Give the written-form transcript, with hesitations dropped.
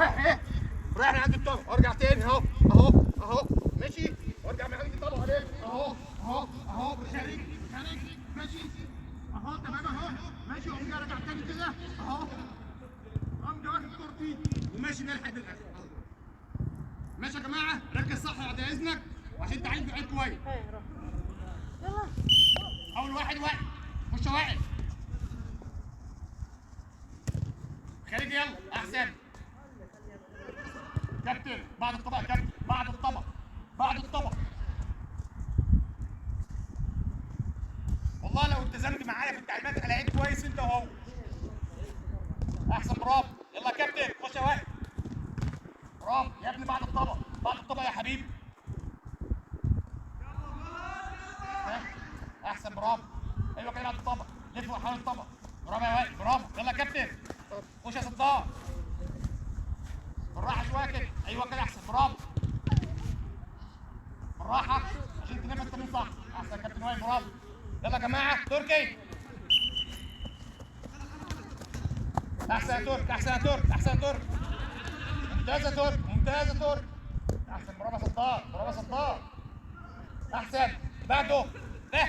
رايح ايه؟ رايح من عند الطبق وارجع تاني اهو اهو اهو ماشي وارجع من عند الطبق عليه اهو اهو اهو خارج خارج ماشي اهو تمام اهو ماشي واقوم جاي راجع تاني كده اهو قام جاي واخد كورتي وماشي بيها لحد الاخر اهو ماشي يا جماعه ركز صح بعد اذنك عشان تعلم بعيد كويس. يلا اول واحد واقف خش واقف خارج يلا احسن كابتن بعد الطبق يا كابتن بعد الطبق بعد الطبق. والله لو التزمت معايا في التعليمات انا لقيت كويس انت وهو احسن برافو. يلا يا كابتن خش يا واقف برافو يا ابني بعد الطبق بعد الطبق يا حبيبي احسن برافو ايوه كده بعد الطبق لف حوالين الطبق برافو يا واقف برافو. يلا يا كابتن خش يا صدام بالراحه شويه كده ايوه كده احسن برافو بالراحه عشان تنام التمرين صح. احسن يا كابتن وائل برافو. يلا يا جماعه تركي احسن يا ترك احسن يا ترك احسن يا ترك ممتاز يا ترك ممتاز يا ترك احسن برافو يا صدام برافو يا صدام احسن بعده ده